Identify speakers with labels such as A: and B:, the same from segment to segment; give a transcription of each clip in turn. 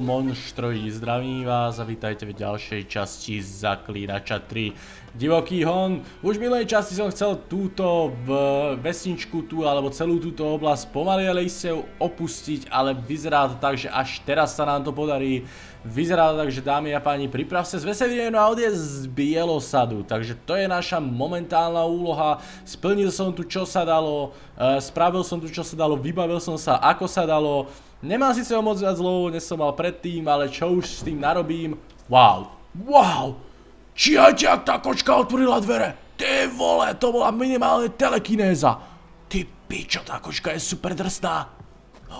A: monštroji, zdravím vás a vítajte v ďalšej časti Zaklínača 3. Divoký hon. Už v minulej časti som chcel túto vesničku tu, alebo celú túto oblasť pomaly ale iste opustiť, ale vyzerá to tak, že až teraz sa nám to podarí. Vyzerá to tak, že dámy a páni, pripravte zveselinu a odjezd z Bielosadu. Takže to je naša momentálna úloha. Splnil som tu, čo sa dalo, spravil som tu, čo sa dalo, vybavil som sa, ako sa dalo. Nemám síce o moc viac zlovo, než som mal predtým, ale čo už s tým narobím. Wow, wow, čiajte, ak tá kočka otvorila dvere. Ty vole, to bola minimálne telekinéza. Ty pičo, tá kočka je super drsná.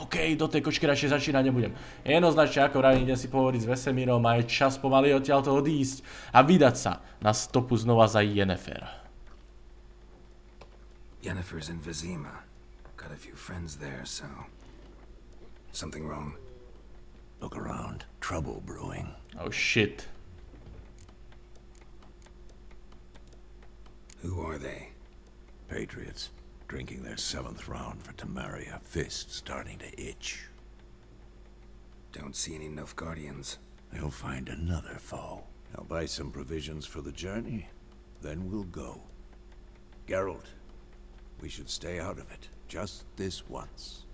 A: OK, do tej kočky radšej začínať nebudem. Jednoznačne, ako vravím, idem si pohovoriť s Vesemírom a je čas pomaly odtiaľto odísť a vydať sa na stopu znova za Yennefer.
B: Yennefer's in Vizima. Got a few friends there, so... Something wrong?
C: Look around. Trouble brewing.
A: Oh shit.
B: Who are they?
C: Patriots. Drinking their 7th round for Tamaria, fist starting to itch.
B: Don't see any Nilfgaardians.
C: They'll find another foe. I'll buy some provisions for the journey, then we'll go. Geralt, we should stay out of it, just this once.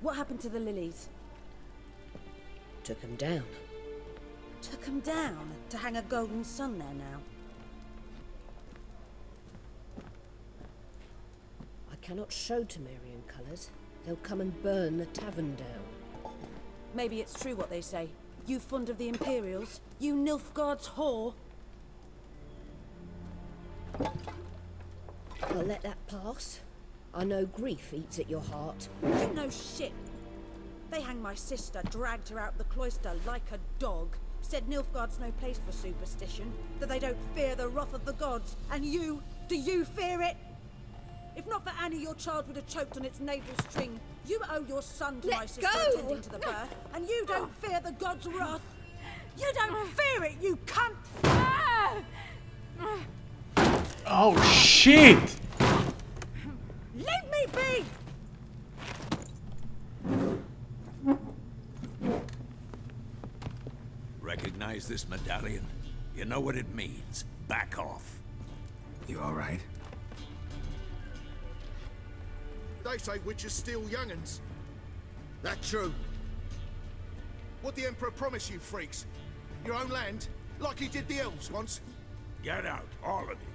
D: What happened to the lilies?
E: Took them down.
D: Took them down to hang a golden sun there now.
E: I cannot show Temerian colours. They'll come and burn the tavern down.
D: Maybe it's true what they say. You fond of the Imperials? You Nilfgaard's whore?
E: I'll let that pass. I know grief eats at your heart.
D: You know shit. They hanged my sister, dragged her out the cloister like a dog. Said Nilfgaard's no place for superstition, that they don't fear the wrath of the gods. And you, do you fear it? If not for Annie, your child would have choked on its navel string. You owe your son to my sister attending to the birth, and you don't fear the gods' wrath. You don't fear it, you cunt!
A: Oh shit!
D: Leave me be!
C: Recognize this medallion? You know what it means. Back off.
B: You alright?
F: They say witches steal young'uns. That true? What the Emperor promise you, freaks? Your own land? Like he did the elves once?
C: Get out, all of you.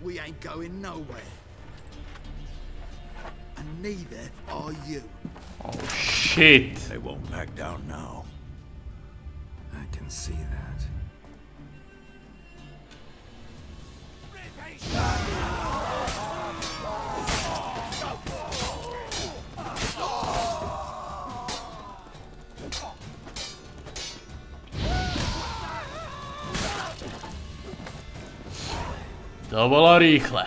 F: We ain't going nowhere. And neither are you.
A: Oh shit.
C: They won't back down now.
B: I can see that.
A: To bolo rýchle.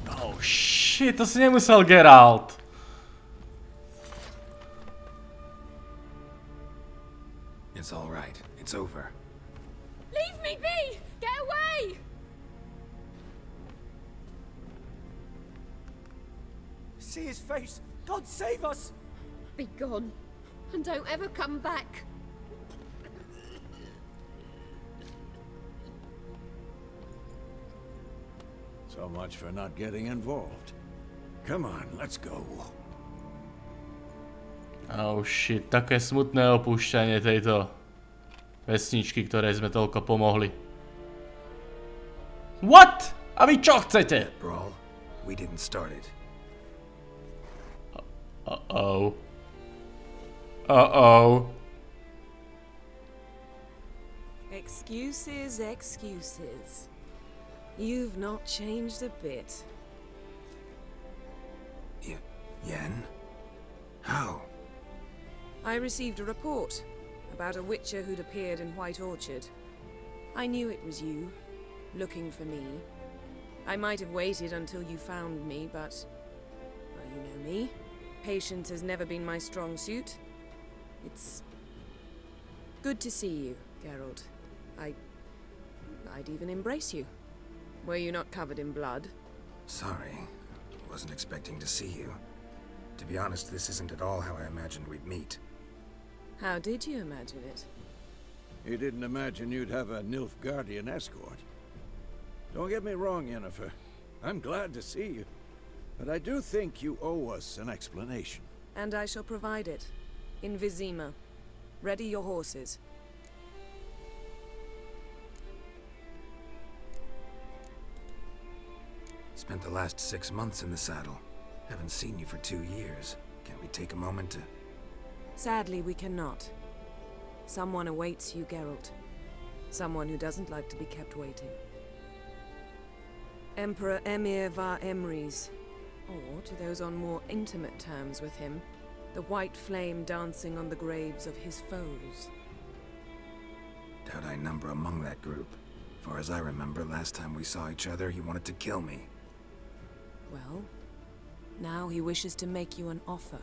A: Oh shit, to si nemusel Geralt.
B: It's all right. It's over.
D: Leave me be! Get away!
G: See his face! God save us!
E: Be gone, and don't ever come back.
C: So much for not getting involved. Come on, let's go.
A: Oh shit, také smutné opúšťanie tejto vesničky, ktorej sme toľko pomohli. What? A vy čo chcete?
B: Brawl, we didn't start it.
A: Uh-oh. Uh-oh.
H: Excuses, excuses. You've not changed a bit.
B: Yen? How?
H: I received a report about a witcher who'd appeared in White Orchard. I knew it was you, looking for me. I might have waited until you found me, but... well, you know me. Patience has never been my strong suit. It's Good to see you, Geralt. I'd even embrace you. Were you not covered in blood?
B: Sorry. Wasn't expecting to see you. To be honest, this isn't at all how I imagined we'd meet.
H: How did you imagine it?
C: You didn't imagine you'd have a Nilfgaardian escort. Don't get me wrong, Yennefer. I'm glad to see you. But I do think you owe us an explanation.
H: And I shall provide it. In Vizima. Ready your horses.
B: Spent the last 6 months in the saddle. Haven't seen you for 2 years. Can't we take a moment to...
H: Sadly, we cannot. Someone awaits you, Geralt. Someone who doesn't like to be kept waiting. Emperor Emhyr var Emreis. Or, to those on more intimate terms with him, the white flame dancing on the graves of his foes.
B: Doubt I number among that group. Far as I remember, last time we saw each other, he wanted to kill me.
H: Well, now he wishes to make you an offer.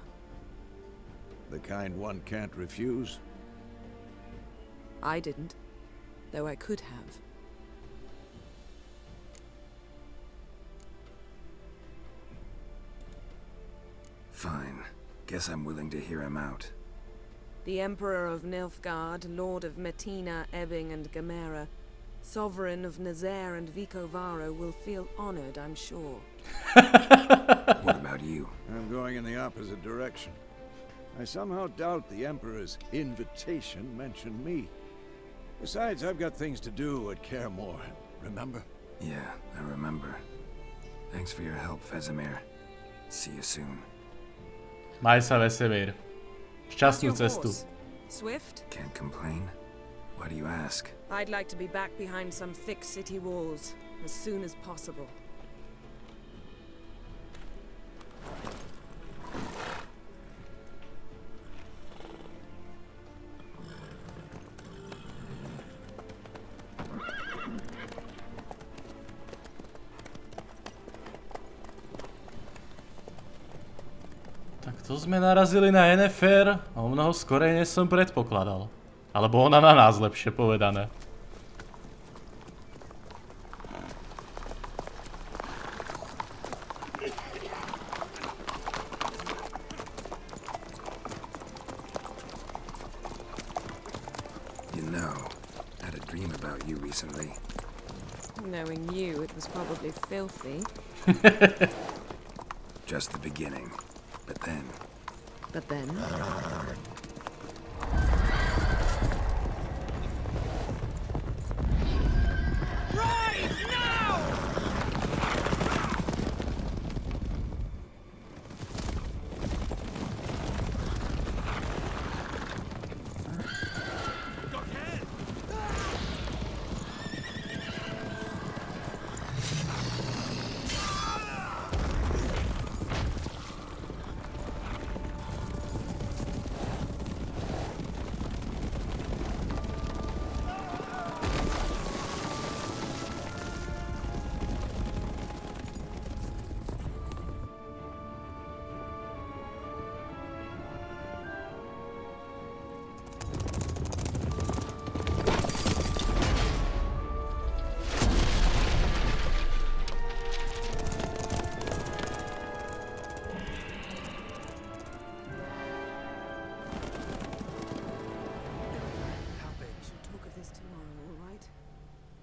C: The kind one can't refuse.
H: I didn't, though I could have.
B: Fine. Guess I'm willing to hear him out.
H: The Emperor of Nilfgaard, Lord of Metina, Ebbing and Gamera, Sovereign of Nazaire and Vicovaro will feel honored, I'm sure.
B: What about you?
C: I'm going in the opposite direction. I somehow doubt the Emperor's invitation mentioned me. Besides, I've got things to do at Kaer Morhen, remember?
B: Yeah, I remember. Thanks for your help, Vesemir. See you soon.
A: Maj sa Vesemir.
H: How's
A: Šťastnú
H: your
A: cestu.
H: horse? Swift?
B: Can't complain. Why do you ask?
H: I'd like to be back behind some thick city walls as soon as possible.
A: Tak to sme narazili na Yennefer a o mnoho skorej, než som predpokladal. Alebo ona na nás, lepšie povedané.
B: You know, I had a dream about you recently.
H: Knowing you, it was probably filthy.
B: Just the beginning. But then...
H: But then...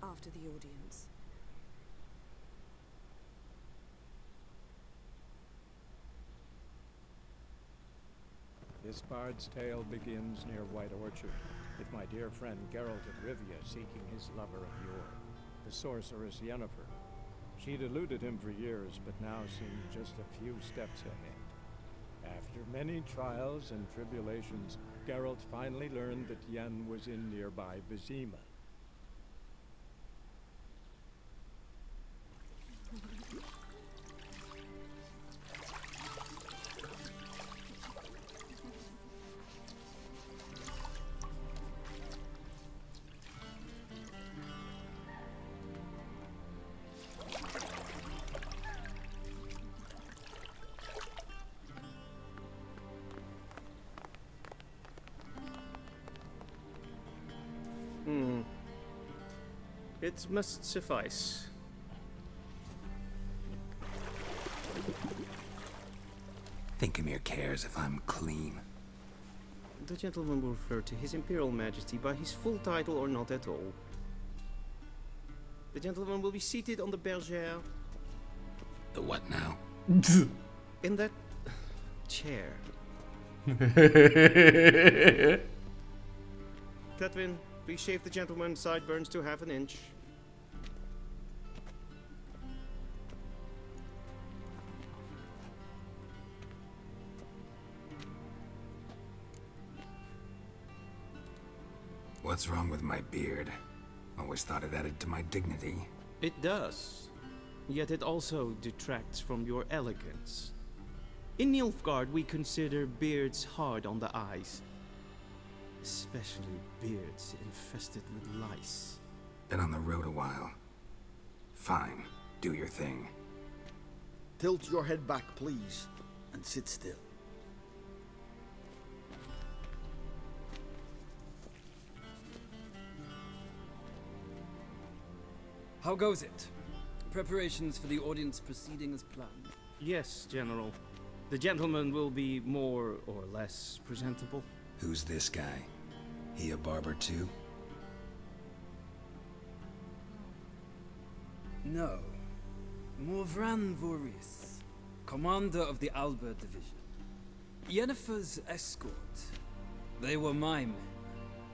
H: After the audience.
I: This bard's tale begins near White Orchard, with my dear friend Geralt of Rivia seeking his lover of yore, the sorceress Yennefer. She'd eluded him for years, but now seemed just a few steps ahead. After many trials and tribulations, Geralt finally learned that Yen was in nearby Vizima.
J: It must suffice.
B: Think Emhyr cares if I'm clean.
J: The gentleman will refer to His Imperial Majesty by his full title or not at all. The gentleman will be seated on the bergère.
B: The what now?
J: In that chair. Catwin, please shave the gentleman's sideburns to half an inch.
B: What's wrong with my beard? Always thought it added to my dignity.
J: It does. Yet it also detracts from your elegance. In Nilfgaard, we consider beards hard on the eyes. Especially beards infested with lice.
B: Been on the road a while. Fine, do your thing.
F: Tilt your head back, please, and sit still.
K: How goes it? Preparations for the audience proceeding as planned?
J: Yes, General. The gentleman will be more or less presentable.
B: Who's this guy? He a barber too?
K: No. Morvran Voris, commander of the Alba division. Yennefer's escort. They were my men,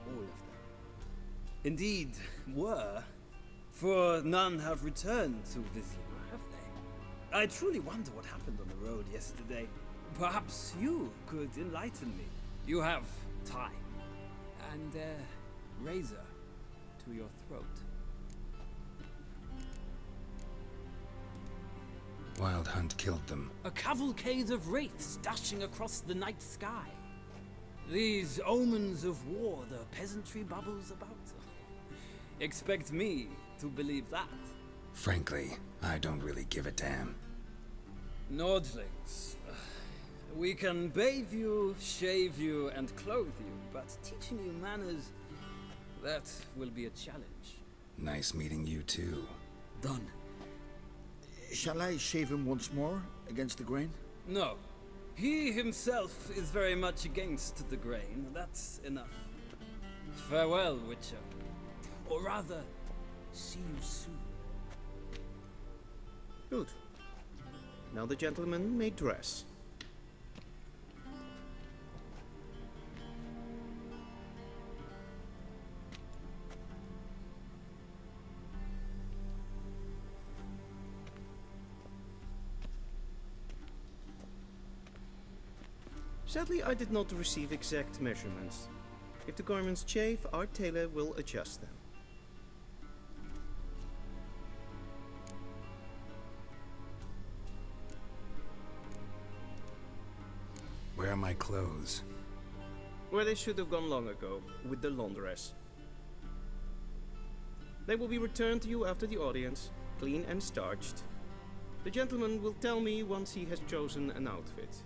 K: all of them. Indeed, were. For none have returned to Vizima, have they? I truly wonder what happened on the road yesterday. Perhaps you could enlighten me. You have time. And a razor to your throat.
B: Wild Hunt killed them.
K: A cavalcade of wraiths dashing across the night sky. These omens of war the peasantry bubbles about. Expect me to believe that.
B: Frankly, I don't really give a damn.
K: Nordlings. We can bathe you, shave you, and clothe you, but teaching you manners, that will be a challenge.
B: Nice meeting you too.
K: Done.
F: Shall I shave him once more, against the grain?
K: No. He himself is very much against the grain. That's enough. Farewell, Witcher. Or rather, see you soon.
J: Good. Now the gentleman may dress. Sadly, I did not receive exact measurements. If the garments chafe, our tailor will adjust them.
B: Where are my clothes?
J: Where they should have gone long ago, with the laundress. They will be returned to you after the audience, clean and starched. The gentleman will tell me once he has chosen an outfit.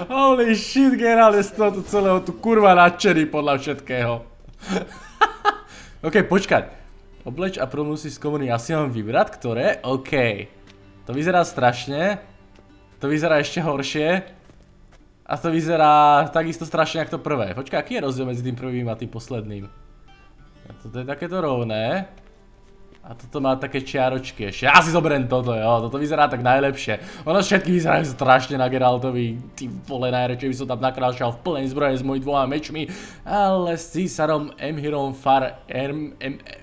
A: Holy shit, Geralt je z tohoto celého tu kurva nadšený podľa všetkého. OK, počkať. Obleč a promluv si z komony. Asi mám vybrať, ktoré? OK. To vyzerá strašne. To vyzerá ešte horšie. A to vyzerá takisto strašne ako to prvé. Počkaj, aký je rozdiel medzi tým prvým a tým posledným? A toto je takéto rovné. A toto má také čiaročky ešte. Ja si zoberiem toto, jo. Toto vyzerá tak najlepšie. Ono všetky vyzerajú strašne na Geraltovi. Ty vole, najradšej by som tam nakrášal v plnej zbroje s mojimi 2 mečmi. Ale s císarom Emhyrom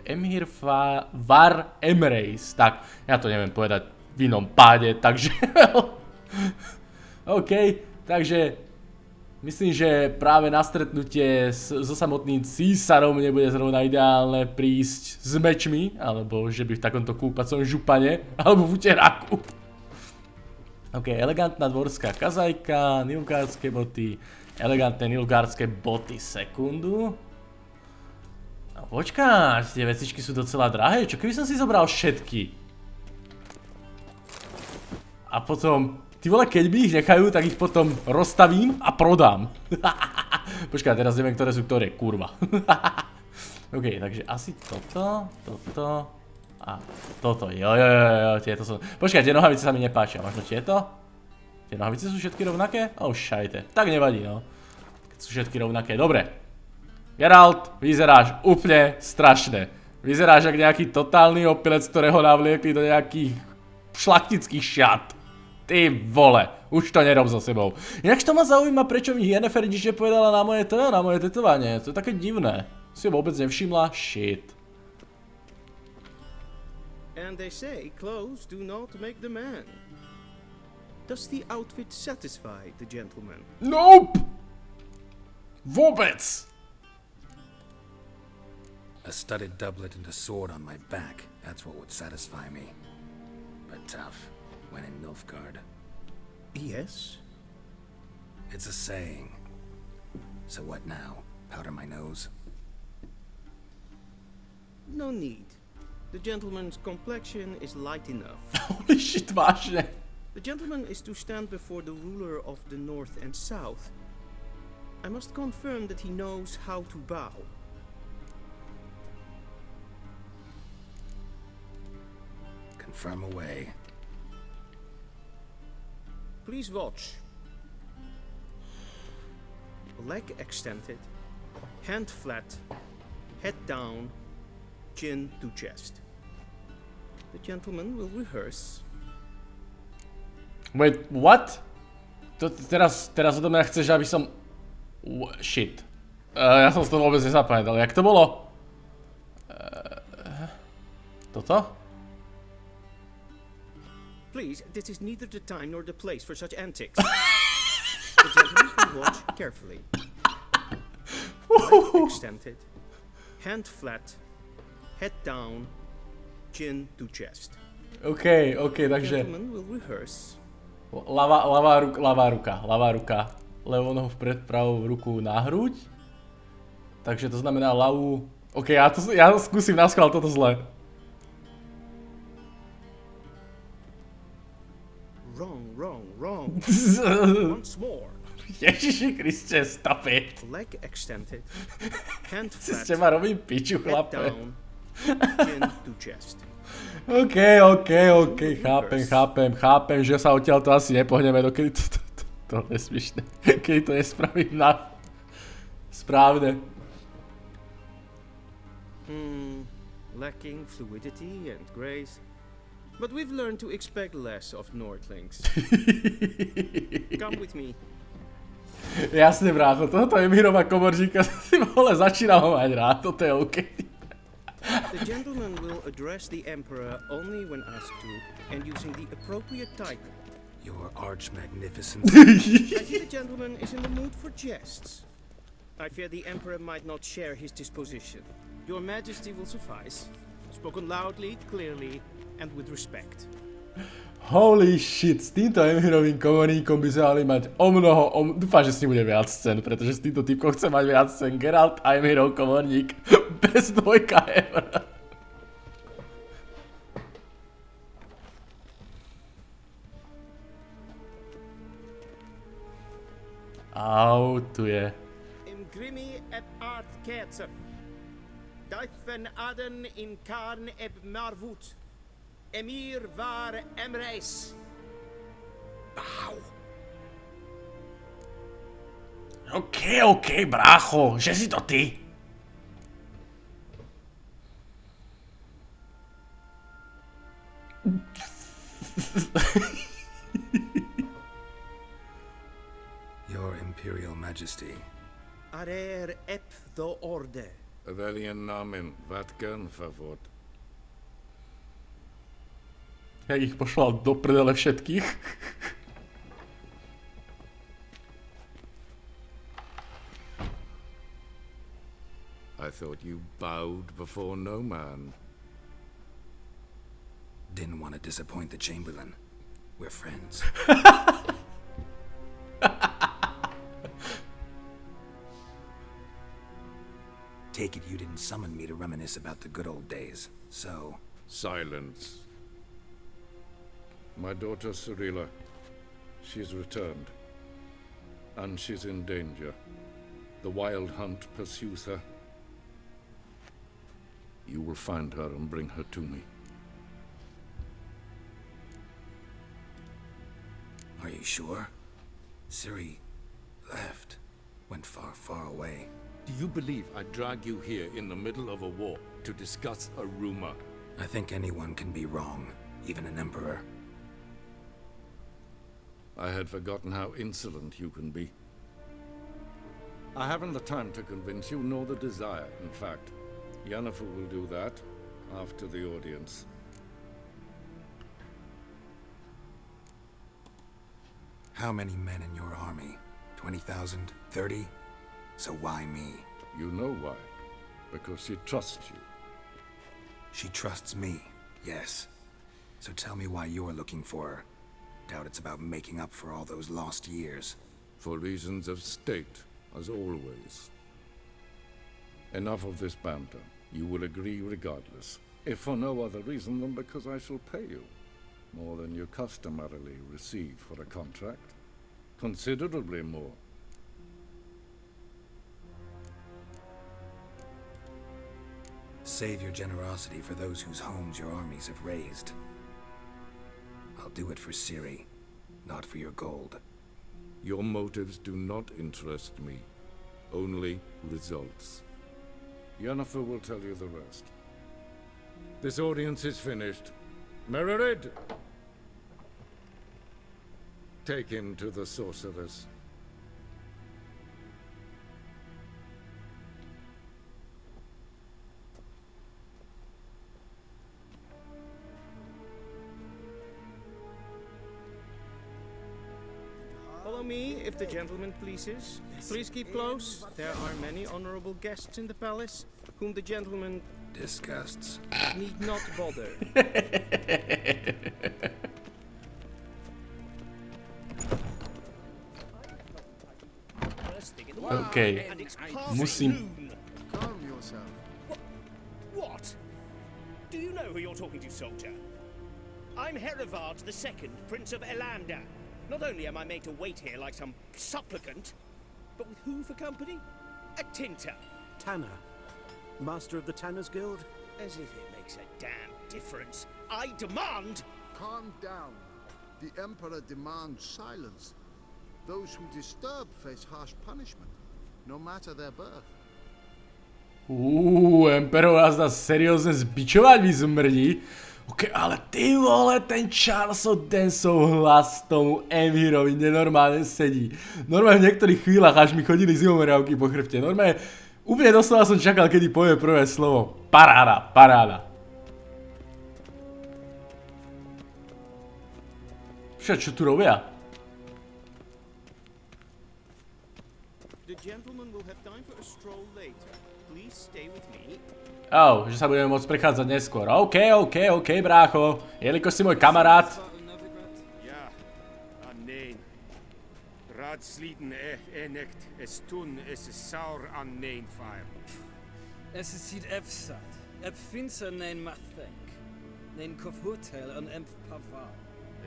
A: Emhyr var Emreis. Tak, ja to neviem povedať v inom páde, takže... OK, takže... Myslím, že práve na stretnutie so samotným císarom nebude zrovna ideálne prísť s mečmi, alebo že by v takomto kúpacom župane, alebo v uteráku. OK, elegantná dvorská kazajka, nilfgaardské boty, elegantné nilfgaardské boty, sekundu. No počkáš, tie vecičky sú docela drahé, čo keby som si zobral všetky? A potom... Ty vole, keď mi ich nechajú, tak ich potom rozstavím a prodám. Počkaj, teraz neviem, ktoré sú ktoré, kurva. OK, takže asi toto a toto, jo, tieto sú... Počkaj, tie nohavice sa mi nepáčia, možno tieto? Tie nohavice sú všetky rovnaké? Oh, šajte, tak nevadí, no. Keď sú všetky rovnaké, dobre. Geralt, vyzeráš úplne strašne. Vyzeráš ako nejaký totálny opilec, ktorého navliekli do nejakých šlachtických šiat. Ty vole, už to nerob so sebou. Inakž to ma zaujíma, prečo mi Yennefer nič nepovedala na moje tetovanie. To je také divné. Si vôbec nevšimla? Shit.
J: And they say clothes do not make the man. Does the outfit satisfy the gentleman?
A: Nope! Vôbec!
B: A studded doublet and a sword on my back, that's what would satisfy me. But tough, when in Nilfgaard.
J: Yes?
B: It's a saying. So what now? Powder my nose?
J: No need. The gentleman's complexion is light enough.
A: Holy shit, vážne.
J: The gentleman is to stand before the ruler of the north and south. I must confirm that he knows how to bow.
B: Confirm away.
J: Please watch. Leg extended, hand flat, head down, chin to chest. The gentleman will rehearse.
A: Wait, what? Teraz odo mňa chceš, aby som... Shit. Ja som z toho vôbec nezapamätal. Jak to bolo? Toto?
J: Please, this is neither the time nor the place for such antics. The gentleman will watch carefully. Leg extended, hand flat, head down, chin to chest.
A: OK, takže... Ľavá ruka. Levou nohu vpred, pravou ruku na hruď. Takže to znamená ľavú... OK, ja skúsim naschvál toto zle.
J: Wrong. Once more.
A: Ježiši Kriste, stop it.
J: Leg extended, hand flat,
A: ste ma robím piču, chlape.
J: head down, chin to chest.
A: OK, chápem, že sa odtiaľ to asi nepohneme, dokedy to nesmiešne, kedy to nespravím na správne.
J: Lacking fluidity and grace, but we've learned to expect less of Nordlings. Come with me.
A: Jasne, brácho, tohoto Emhyrova komorníka si vole začínam mať rád, toto je OK.
J: The gentleman will address the Emperor only when asked to, and using the appropriate title.
B: Your arch magnificence.
J: I see the gentleman is in the mood for jests. I fear the Emperor might not share his disposition. Your Majesty will suffice. Spoken loudly, clearly, and with respect.
A: Holy shit, s týmto Emhyrovým komorníkom by sa mali mať dúfam, že s ním bude viac scén, pretože s týmto typkom chcem mať viac scén. Geralt a Emhyrov komorník. Bez dvojka ever. Au, tu je.
J: Imgrimi et art ketzer. Dijfen aden in karn eb marvut. Emhyr var Emreis.
B: Bow.
A: OK, brácho, že si to ty.
B: Your Imperial Majesty.
J: Arer ep the orde.
L: Veljen namen, vatkan favot.
A: Jak ich pošlal do prdele všetkých.
L: I thought you bowed before no man.
B: Didn't want to disappoint the Chamberlain. We're friends. Take it you didn't summon me to reminisce about the good old days, so...
L: Silence. My daughter Cirilla, she's returned. And she's in danger. The wild hunt pursues her. You will find her and bring her to me.
B: Are you sure? Ciri left. Went far, far away.
L: Do you believe I drag you here in the middle of a war to discuss a rumor?
B: I think anyone can be wrong, even an emperor.
L: I had forgotten how insolent you can be. I haven't the time to convince you, nor the desire, in fact. Yennefer will do that after the audience.
B: How many men in your army? 20,000? 30? So why me?
L: You know why. Because she trusts you.
B: She trusts me, yes. So tell me why you're looking for her. Doubt it's about making up for all those lost years.
L: For reasons of state, as always. Enough of this banter. You will agree regardless. If for no other reason than because I shall pay you. More than you customarily receive for a contract. Considerably more.
B: Save your generosity for those whose homes your armies have razed. I'll do it for Ciri, not for your gold.
L: Your motives do not interest me. Only results. Yennefer will tell you the rest. This audience is finished. Mererid! Take him to the sorceress.
J: Follow me, if the gentleman pleases. Please keep close. There are many honorable guests in the palace, whom the gentleman
B: disgusts.
J: Need not bother.
A: OK, musím...
F: Calm yourself.
M: What? Do you know who you're talking to, soldier? I'm Herivard II, Prince of Elander. Not only am I made to wait here like some supplicant, but with who for company? A tinter.
N: Tanner. Master of the Tanners Guild?
M: As if it makes a damn difference. I demand...
F: Calm down. The Emperor demands silence. Those who disturb face harsh punishment, no matter their birth.
A: Emperor vás dá seriózne zbičovať, vy zmrdí. OK, ale ty vole, ten Charles Danceov hlas tomu Emhyrovi nenormálne sedí. Normálne v niektorých chvíľach až mi chodili zimomriavky po chrbte. Normálne, úplne doslova som čakal, kedy povie prvé slovo. Paráda, paráda. Čo tu robia?
J: The gentleman will have time for a stroll later. Please stay with me.
A: Že sa budeme môcť prechádzať neskôr. OK, brácho. Jelikož si môj kamarát.
O: Ja, nee. Raadsliden echt es tun, es is saur an neen fire.
K: Es is siet efsat. Finser neen mathenk. Neen kof hotel an emp pavar.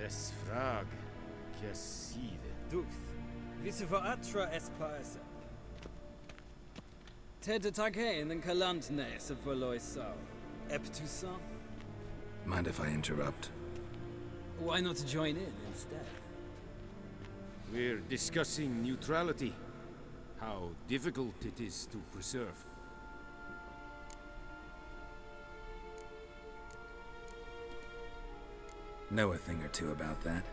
O: Es frag. Kiaside.
K: Duth. Visse voor atra es paese. Tede tag heen en kalant nees of verlois sau. Ep tu sa?
B: Mind if I interrupt?
K: Why not join in instead?
O: We're discussing neutrality. How difficult it is to preserve.
B: Know a thing or two about that.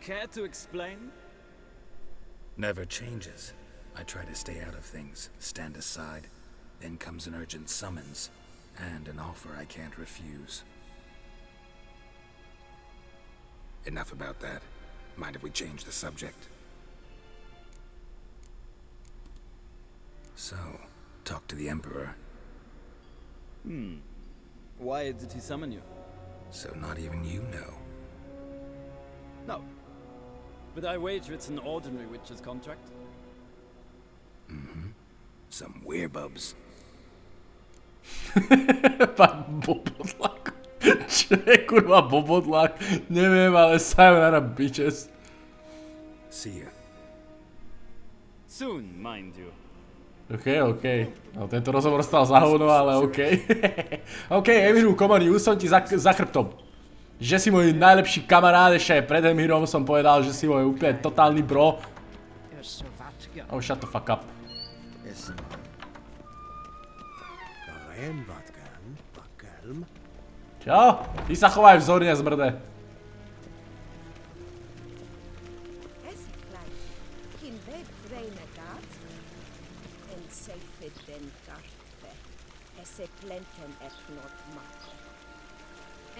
K: Care to explain?
B: Never changes. I try to stay out of things, stand aside. Then comes an urgent summons, and an offer I can't refuse. Enough about that. Mind if we change the subject? So, talk to the Emperor.
K: Why did he summon you?
B: So not even you know.
K: No. But I wager it's an ordinary witch's contract.
B: Some werebubs.
A: Pán Bobodlák. Čo je kurva Bobodlák? Neviem, ale sayonara bitches.
B: See ya.
M: Soon, mind you.
A: OK. No, tento rozhovor stal za hovno, ale OK. OK, Emhyru, komorní, už som ti za chrbtom. Že si môj najlepší kamarád, ešte aj pred Emhyrom som povedal, že si môj úplne totálny bro. Oh, shut the fuck up. Čo? Ty sa chovaj vzorne, zmrde.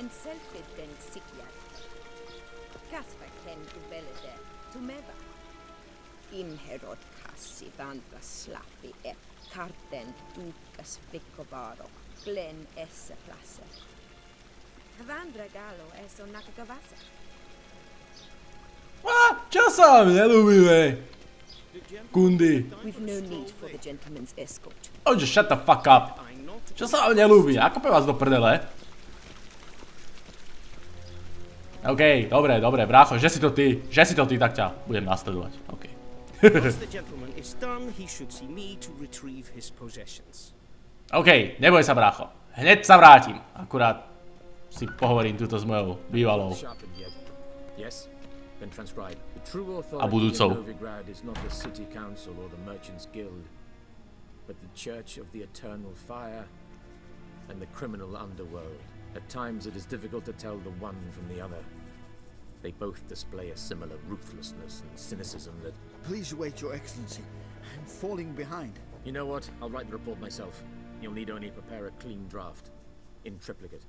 P: En selfie den sikjad. Kasva ken du belede, tu meva. Inherod kassi vandra slappi karten dukas vickovaro, glen esse plasse. Vandra galo eso nakagavasa.
A: Čo sa vám nelúbime? Kundy.
P: We've no need for the gentleman's escort.
A: Oh, just shut the fuck up. Čo sa vám nelúbi? Ako pe vás do prdele? OK, dobre, brácho, že si to ty, tak ťa budem nasledovať. OK. OK, neboj sa, brácho. Hneď sa vrátim. Akurát si pohovorím túto s mojou bývalou. A budúcou.
Q: At times it is difficult to tell the one from the other. They both display a similar ruthlessness and cynicism that...
F: Please wait, Your Excellency. I'm falling behind.
Q: You know what? I'll write the report myself. You'll need only prepare a clean draft. In triplicate.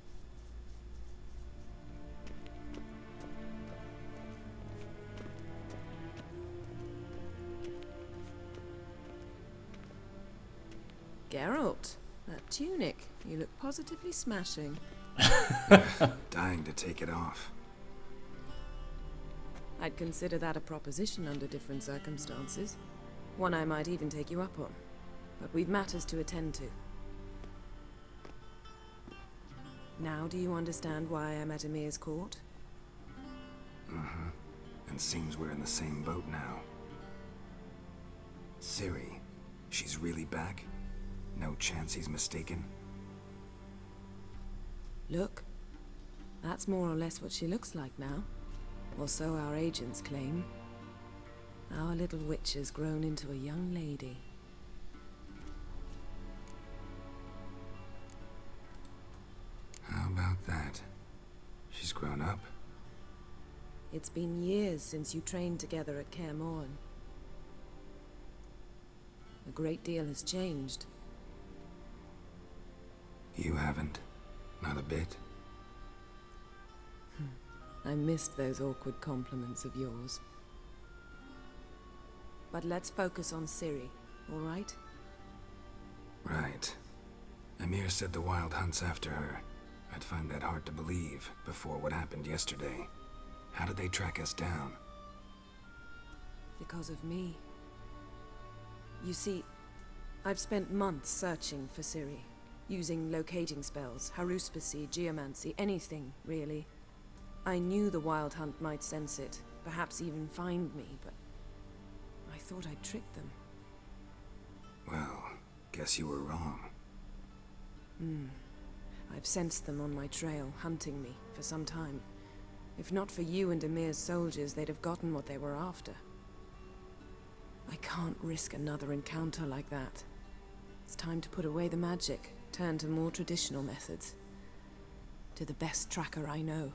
H: Geralt, that tunic. You look positively smashing.
B: Dying to take it off.
H: I'd consider that a proposition under different circumstances. One I might even take you up on. But we've matters to attend to. Now do you understand why I'm at Emhyr's court?
B: And seems we're in the same boat now. Ciri, she's really back? No chance he's mistaken?
H: Look, that's more or less what she looks like now. Or so our agents claim. Our little witch has grown into a young lady.
B: How about that? She's grown up?
H: It's been years since you trained together at Kaer Morhen. A great deal has changed.
B: You haven't. Not a bit.
H: I missed those awkward compliments of yours. But let's focus on Ciri, all right?
B: Right. Emhyr said the Wild Hunt's after her. I'd find that hard to believe before what happened yesterday. How did they track us down?
H: Because of me. You see, I've spent months searching for Ciri. Using locating spells, haruspicy, geomancy, anything, really. I knew the Wild Hunt might sense it, perhaps even find me, but I thought I'd tricked them.
B: Well, guess you were wrong.
H: I've sensed them on my trail, hunting me, for some time. If not for you and Emhyr's soldiers, they'd have gotten what they were after. I can't risk another encounter like that. It's time to put away the magic. Turn to more traditional methods. To the best tracker I know.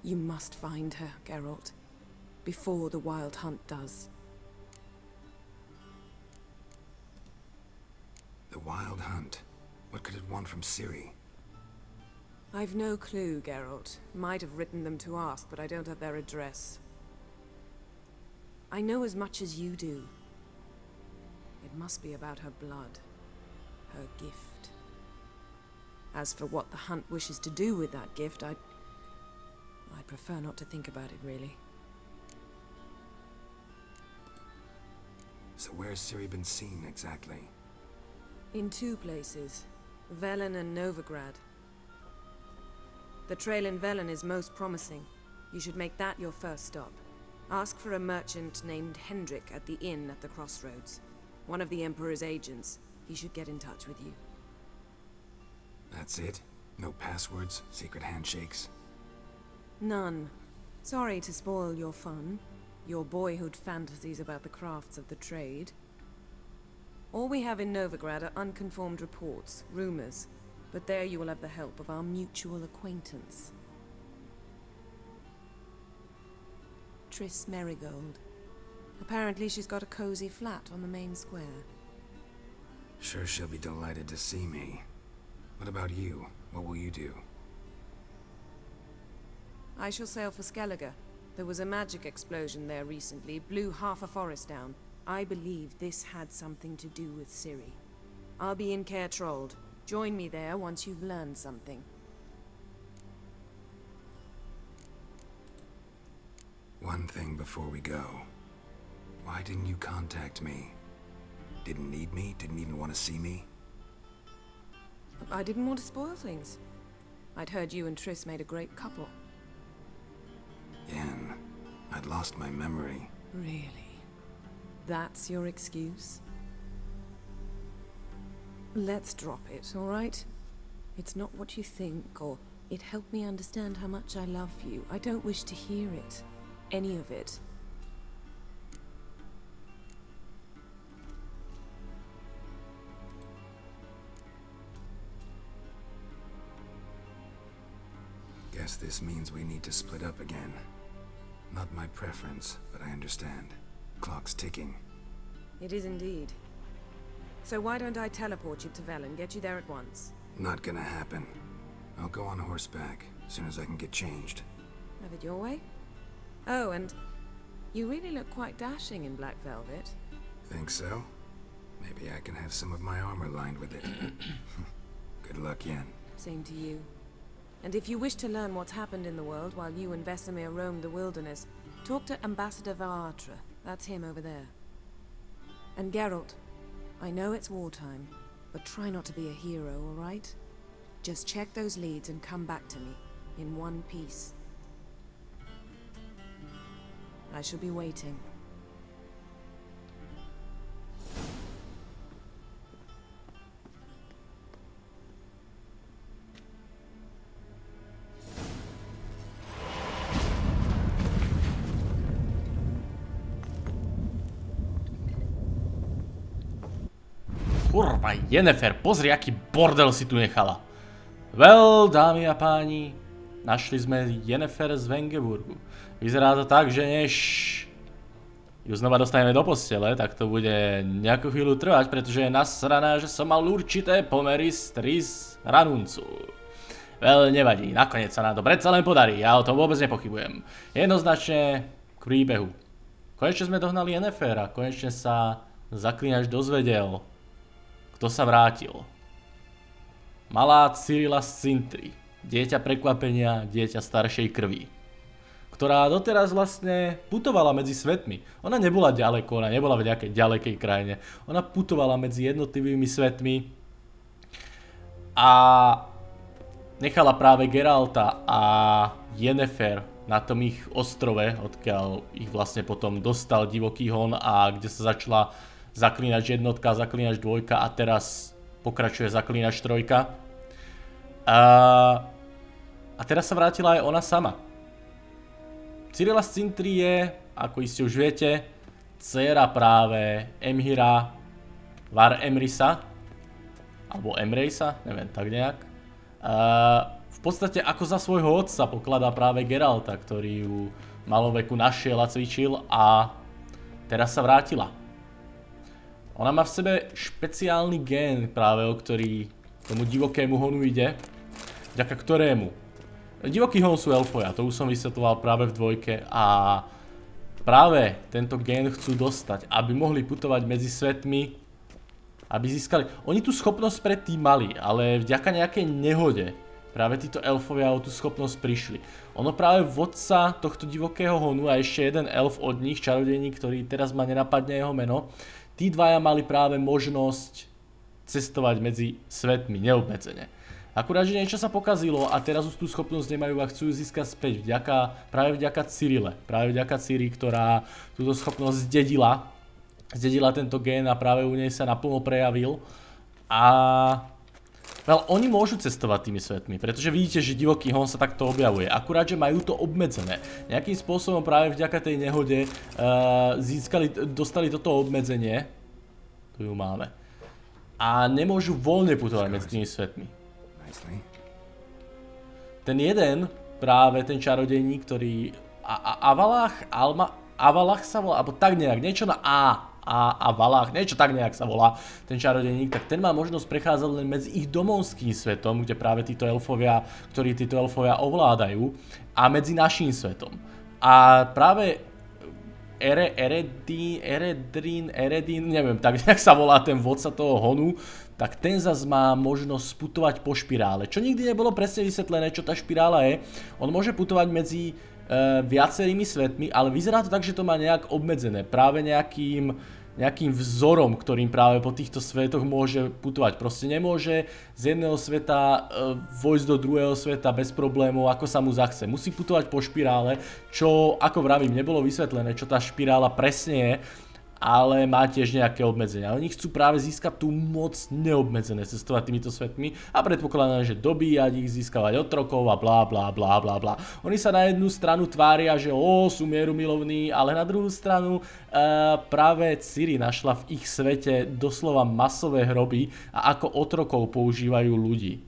H: You must find her, Geralt. Before the Wild Hunt does.
B: The Wild Hunt? What could it want from Ciri?
H: I've no clue, Geralt. Might have written them to ask, but I don't have their address. I know as much as you do. It must be about her blood. Her gift. As for what the Hunt wishes to do with that gift, I'd prefer not to think about it, really.
B: So where's Ciri been seen, exactly?
H: In two places. Velen and Novigrad. The trail in Velen is most promising. You should make that your first stop. Ask for a merchant named Hendrik at the inn at the crossroads. One of the Emperor's agents. He should get in touch with you.
B: That's it? No passwords, secret handshakes?
H: None. Sorry to spoil your fun, your boyhood fantasies about the crafts of the trade. All we have in Novigrad are unconfirmed reports, rumors, but there you will have the help of our mutual acquaintance. Triss Merigold. Apparently she's got a cozy flat on the main square.
B: Sure she'll be delighted to see me. What about you? What will you do?
H: I shall sail for Skellige. There was a magic explosion there recently, blew half a forest down. I believe this had something to do with Ciri. I'll be in Caer Trold. Join me there once you've learned something.
B: One thing before we go. Why didn't you contact me? Didn't need me? Didn't even want to see me?
H: I didn't want to spoil things. I'd heard you and Triss made a great couple.
B: Yen, I'd lost my memory.
H: Really? That's your excuse? Let's drop it, all right? It's not what you think, or it helped me understand how much I love you. I don't wish to hear it. Any of it.
B: Guess this means we need to split up again. Not my preference, but I understand. Clock's ticking.
H: It is indeed. So why don't I teleport you to Velen, get you there at once?
B: Not gonna happen. I'll go on horseback, as soon as I can get changed.
H: Have it your way? Oh, and you really look quite dashing in black velvet.
B: Think so? Maybe I can have some of my armor lined with it. Good luck, Yen.
H: Same to you. And if you wish to learn what's happened in the world while you and Vesemir roamed the wilderness, talk to Ambassador Varatra. That's him over there. And Geralt, I know it's wartime, but try not to be a hero, all right? Just check those leads and come back to me, in one piece. I shall be waiting.
A: Kurva, Yennefer, pozri, aký bordel si tu nechala. Well, dámy a páni, našli sme Yennefer z Vengeburgu. Vyzerá to tak, že než ju znova dostaneme do postele, tak to bude nejakú chvíľu trvať, pretože je nasraná, že som mal určité pomery s Triss Ranuncu. Well, nevadí, nakoniec sa nám to predsa len podarí, ja o tom vôbec nepochybujem. Jednoznačne k príbehu. Konečne sme dohnali Yennefer a konečne sa Zaklínač dozvedel, kto sa vrátil. Malá Cyrila z Cintry, dieťa prekvapenia, dieťa staršej krvi, ktorá doteraz vlastne putovala medzi svetmi. Ona nebola ďaleko, ona nebola v nejakej ďalekej krajine. Ona putovala medzi jednotlivými svetmi a nechala práve Geralta a Yennefer na tom ich ostrove, odkiaľ ich vlastne potom dostal Divoký hon a kde sa začala Zaklínač jednotka, Zaklínač dvojka a teraz pokračuje Zaklínač trojka. A teraz sa vrátila aj ona sama. Cyrila z Cintry je, ako iste už viete, dcéra práve Emhyra var Emreisa, alebo Emreisa, neviem, tak nejak. V podstate ako za svojho otca pokladá práve Geralta, ktorý ju v malom veku našiel a cvičil a teraz sa vrátila. Ona má v sebe špeciálny gén práve, o ktorý tomu divokému honu ide, vďaka ktorému. Divoký hon sú elfovia, to už som vysvetloval práve v dvojke a práve tento gén chcú dostať, aby mohli putovať medzi svetmi, aby získali. Oni tú schopnosť predtým mali, ale vďaka nejakej nehode práve títo elfovia o tú schopnosť prišli. Ono práve vodca tohto divokého honu a ešte jeden elf od nich, čarodejník, ktorý teraz ma nenapadne jeho meno, tí dvaja mali práve možnosť cestovať medzi svetmi neobmedzene. Akurát, že niečo sa pokazilo a teraz už tú schopnosť nemajú a chcú ju získať späť práve vďaka Cyrile. Práve vďaka Ciri, ktorá túto schopnosť zdedila zdedila tento gén a práve u nej sa naplno prejavil. A oni môžu cestovať tými svetmi, pretože vidíte, že divoký hon sa takto objavuje. Akurát, že majú to obmedzené. Nejakým spôsobom práve vďaka tej nehode dostali toto obmedzenie. Tu ju máme. A nemôžu voľne putovať medzi tými svetmi. Ten jeden, práve ten čarodejník, ktorý... Avalach sa volá, alebo tak nejak, niečo na a Valách, niečo tak nejak sa volá ten čarodejník, tak ten má možnosť prechádzať len medzi ich domovským svetom, kde práve títo elfovia ovládajú, a medzi naším svetom. A práve Eredin, neviem, tak nejak sa volá ten vodca toho honu, tak ten zas má možnosť putovať po špirále. Čo nikdy nebolo presne vysvetlené, čo tá špirála je. On môže putovať medzi viacerými svetmi, ale vyzerá to tak, že to má nejak obmedzené. Práve nejakým vzorom, ktorým práve po týchto svetoch môže putovať. Proste nemôže z jedného sveta vojsť do druhého sveta bez problémov, ako sa mu zachce. Musí putovať po špirále, čo, ako vravím, nebolo vysvetlené, čo tá špirála presne je, ale má tiež nejaké obmedzenia. Oni chcú práve získať tú moc neobmedzené cestovať týmito svetmi a predpokladám, že dobíjať ich, získavať otrokov a blá blá blá blá blá. Oni sa na jednu stranu tvária, že sú mierumilovní, ale na druhú stranu práve Ciri našla v ich svete doslova masové hroby a ako otrokov používajú ľudí.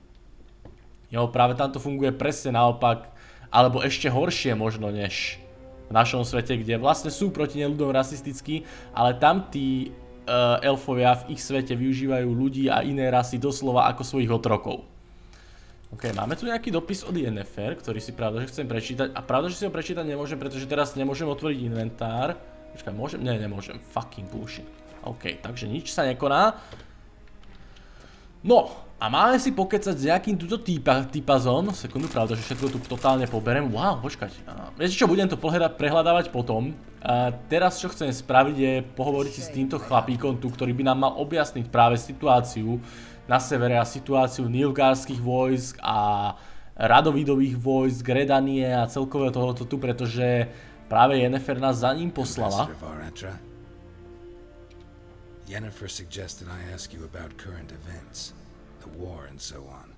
A: Jo, práve tam to funguje presne naopak, alebo ešte horšie možno než v našom svete, kde vlastne sú proti neľuďom rasistickí, ale tam tí elfovia v ich svete využívajú ľudí a iné rasy doslova ako svojich otrokov. Ok, máme tu nejaký dopis od Yennefer, ktorý si pravda, že chcem prečítať. A pravda, že si ho prečítať nemôžem, pretože teraz nemôžem otvoriť inventár. Počkaj, môžem? Nie, nemôžem. Fucking bullshit. Ok, takže nič sa nekoná. No, a máme si pokecať s nejakým túto týpazom. Sekundu, pravda, že všetko tu totálne poberem. Wow, počkať. Viete čo, budem to prehľadávať potom. Teraz čo chcem spraviť je pohovoriť si s týmto chlapíkom tu, ktorý by nám mal objasniť práve situáciu na severe a situáciu nilfgaardských vojsk a Radovidových vojsk, Redanie a celkové tohoto tu, pretože práve Yennefer nás za ním poslala.
B: Yennefer suggested I ask you about current events. War and so on.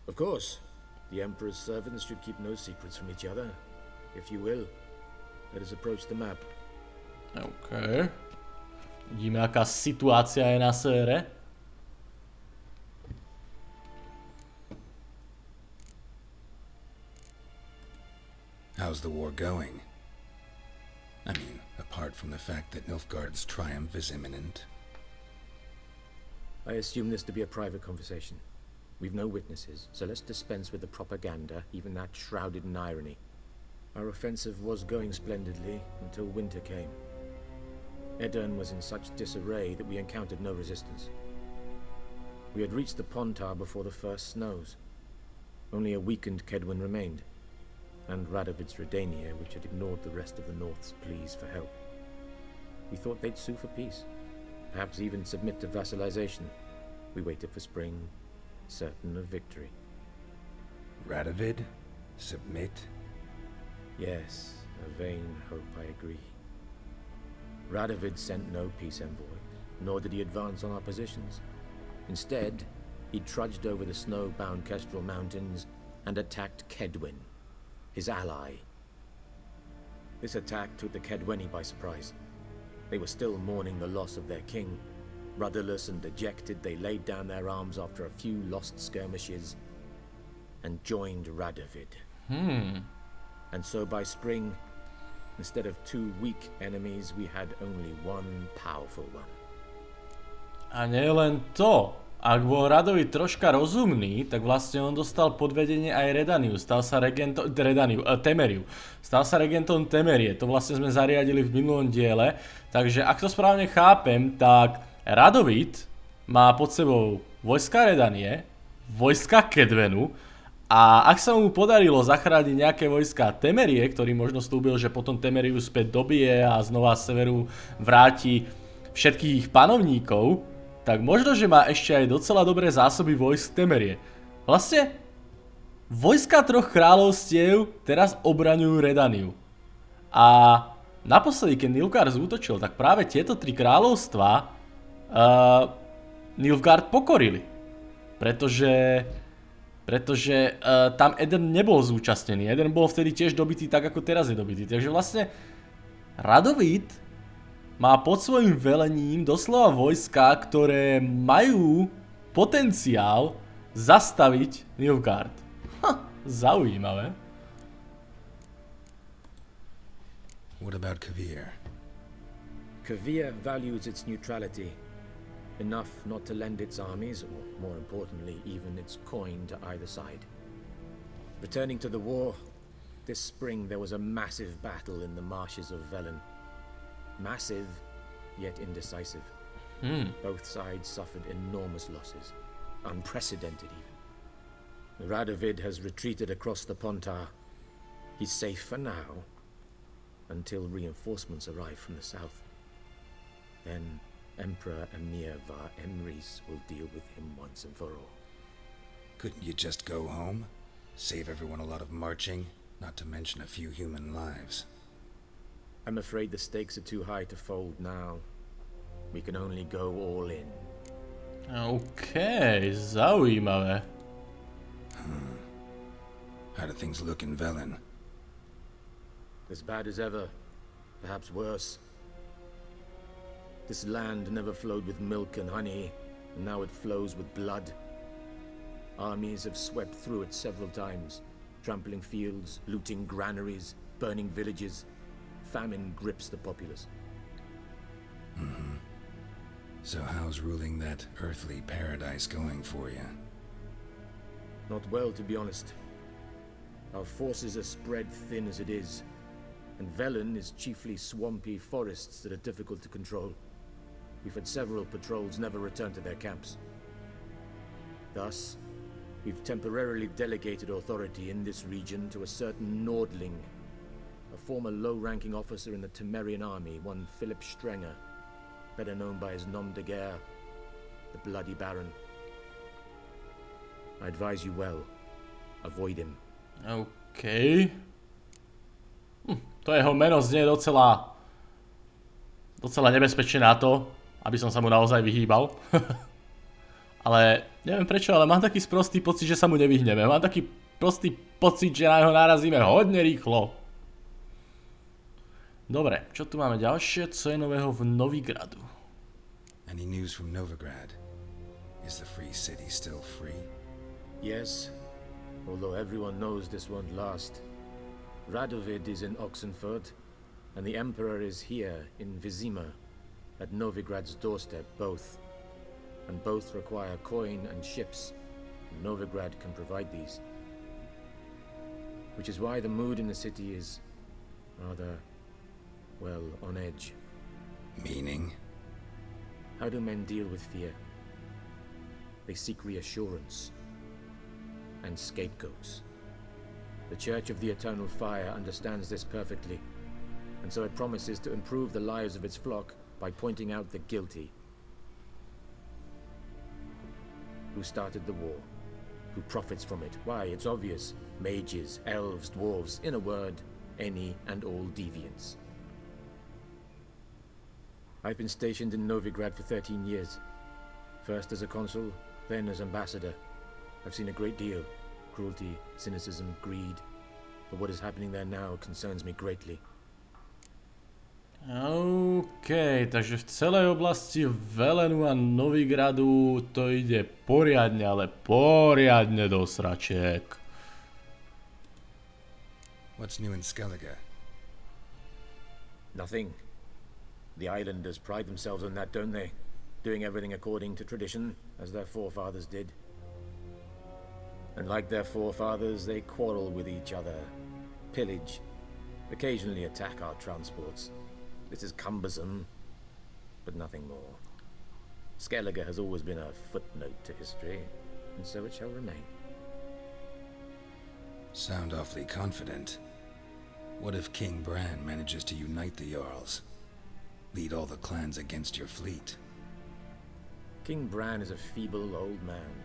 Q: Of course. The Emperor's servants should keep no secrets from each other. If you will, let us approach the map.
A: OK. Vidíme, aká situácia je na severe.
B: How's the war going? I mean, apart from the fact that Nilfgaard's triumph is imminent.
Q: I assume this to be a private conversation. We've no witnesses, so let's dispense with the propaganda, even that shrouded in irony. Our offensive was going splendidly until winter came. Edirn was in such disarray that we encountered no resistance. We had reached the Pontar before the first snows. Only a weakened Kedwin remained, and Radovid's Redania, which had ignored the rest of the North's pleas for help. We thought they'd sue for peace. Perhaps even submit to vassalization. We waited for spring, certain of victory.
B: Radovid? Submit?
Q: Yes, a vain hope, I agree. Radovid sent no peace envoys, nor did he advance on our positions. Instead, he trudged over the snow-bound Kestrel Mountains and attacked Kedwin, his ally. This attack took the Kedweni by surprise. They were still mourning the loss of their king. Rudderless and dejected, they laid down their arms after a few lost skirmishes and joined Radovid. And so by spring, instead of two weak enemies, we had only one powerful one.
A: A nie len to. Ak bol Radovid troška rozumný, tak vlastne on dostal podvedenie aj Redaniu. Stal sa regentom Temeriu. Stal sa regentom Temerie. To vlastne sme zariadili v minulom diele. Takže ak to správne chápem, tak Radovid má pod sebou vojska Redanie, vojska Kedwenu, a ak sa mu podarilo zachrániť nejaké vojska Temerie, ktorý možno slúbil, že potom Temeriu späť dobije a znova z severu vráti všetkých ich panovníkov, tak možno, že má ešte aj docela dobré zásoby vojsk Temerie. Vlastne, vojska troch kráľovstiev teraz obraňujú Redaniu. A naposledy, keď Nilfgaard zútočil, tak práve tieto tri kráľovstvá Nilfgaard pokorili. Pretože tam Eden nebol zúčastnený. Eden bol vtedy tiež dobitý tak, ako teraz je dobitý. Takže vlastne Radovid má pod svojím velením doslova vojska, ktoré majú potenciál zastaviť Nilfgaard. Zaujímavé.
B: What about Kavir?
Q: Kavir values its neutrality, enough not to lend its armies, or more importantly, even its coin to either side. Returning to the war, this spring there was a massive battle in the marshes of Velen. Massive, yet indecisive. Both sides suffered enormous losses, unprecedented even. Radovid has retreated across the Pontar. He's safe for now, until reinforcements arrive from the south. Then Emperor Emhyr var Emreis will deal with him once and for all.
B: Couldn't you just go home? Save everyone a lot of marching, not to mention a few human lives.
Q: I'm afraid the stakes are too high to fold now. We can only go all in.
A: OK, zaujímavé.
B: How do things look in Velen?
Q: As bad as ever, perhaps worse. This land never flowed with milk and honey, and now it flows with blood. Armies have swept through it several times, trampling fields, looting granaries, burning villages. Famine grips the populace.
B: So how's ruling that earthly paradise going for you?
Q: Not well, to be honest. Our forces are spread thin as it is, and Velen is chiefly swampy forests that are difficult to control. We've had several patrols never return to their camps. Thus, we've temporarily delegated authority in this region to a certain Nordling, a former low-ranking officer in the Temerian army, one Philip Strenger, better known by his nom de guerre, the Bloody Baron. I advise you well. Avoid him.
A: OK. To jeho meno znie docela nebezpečne na to, aby som sa mu naozaj vyhýbal. Ale neviem prečo, ale mám taký sprostý pocit, že sa mu nevyhneme. Mám taký prostý pocit, že na neho narazíme hodne rýchlo. Dobre, čo tu máme ďalšie? Co je nového v Novigradu?
B: Any news from Novigrad? Is the free city still free?
Q: Yes, although everyone knows this won't last. Radovid is in Oxenfurt, and the Emperor is here in Vizima, at Novigrad's doorstep, both. And both require coin and ships, and Novigrad can provide these. Which is why the mood in the city is rather, well, on edge.
B: Meaning?
Q: How do men deal with fear? They seek reassurance and scapegoats. The Church of the Eternal Fire understands this perfectly, and so it promises to improve the lives of its flock by pointing out the guilty. Who started the war? Who profits from it? Why, it's obvious. Mages, elves, dwarves, in a word, any and all deviants. I've been stationed in Novigrad for 13 years. First as a consul, then as ambassador. I've seen a great deal. Cruelty, cynicism, greed. But what is happening there now concerns me greatly.
A: OK, takže v celej oblasti Velenu a Novigradu to ide poriadne, ale poriadne do sračiek.
B: What's new in Skellige?
Q: Nothing. The islanders pride themselves on that, don't they? Doing everything according to tradition, as their forefathers did. And like their forefathers, they quarrel with each other, pillage, occasionally attack our transports. This is cumbersome, but nothing more. Skellige has always been a footnote to history, and so it shall remain.
B: Sound awfully confident. What if King Bran manages to unite the Jarls? Lead all the clans against your fleet?
Q: King Bran is a feeble old man.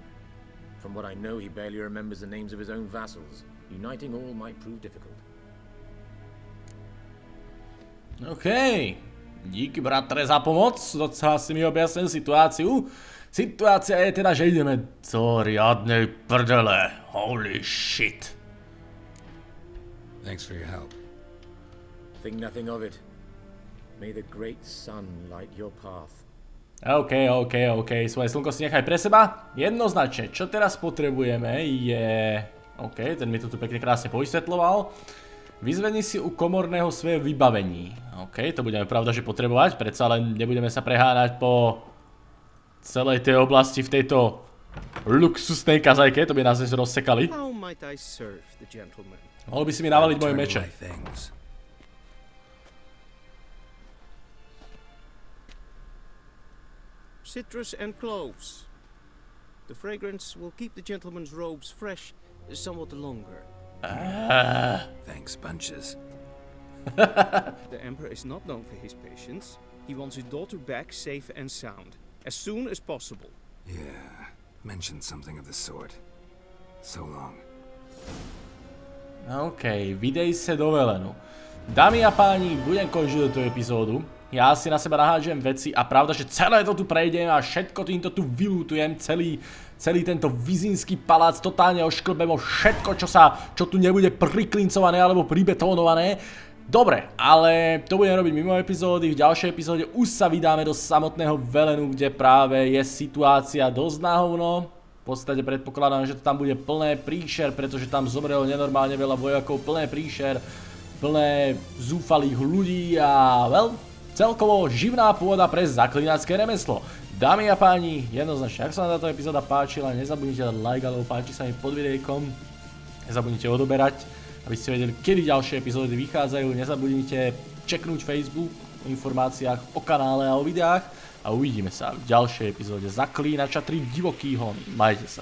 Q: From what I know, he barely remembers the names of his own vassals. Uniting all might prove difficult.
A: OK. Díky, bratre, za pomoc. Docela si mi objasnil situáciu. Situácia je teda, že ideme do riadnej prdele. Holy shit.
B: Thanks for your help.
Q: Think nothing of it. May the great sun light your path.
A: OK. Svoje slnko si nechaj pre seba. Jednoznačne, čo teraz potrebujeme je... OK, ten mi to tu pekne krásne povysvetľoval. Vyzvedni si u komorného svoje vybavení. OK, to budeme pravda, že potrebovať. Predsa len nebudeme sa preháňať po celej tej oblasti v tejto luxusnej kazajke. To by nás dnes rozsekali. Mohol by si mi navaliť moje meče.
J: Citrus and cloves. The fragrance will keep the gentleman's robes fresh somewhat longer.
B: Thanks, bunches.
J: The Emperor is not known for his patience. He wants his daughter back safe and sound, as soon as possible.
B: Yeah, mentioned something of the sort. So long.
A: OK, vydej se do velenu. Dámy a páni, budem končiť tú epizódu. Ja si na seba nahádžem veci a pravda, že celé to tu prejdem a všetko týmto tu vylútujem, celý tento vizínsky palác totálne ošklbem o všetko, čo tu nebude priklincované alebo pribetónované. Dobre, ale to budem robiť mimo epizódy, v ďalšej epizóde už sa vydáme do samotného Velenu, kde práve je situácia dosť na hovno. V podstate predpokladám, že to tam bude plné príšer, pretože tam zomrelo nenormálne veľa vojakov, plné príšer, plné zúfalých ľudí a celkovo živná pôda pre zaklínačské remeslo. Dámy a páni, jednoznačne, ak sa vám táto epizóda páčila, nezabudnite dať like, alebo páči sa mi pod videjkom. Nezabudnite odoberať, aby ste vedeli, kedy ďalšie epizódy vychádzajú. Nezabudnite čeknúť Facebook o informáciách o kanále a o videách. A uvidíme sa v ďalšej epizóde Zaklínača 3 Divoký hon. Majte sa.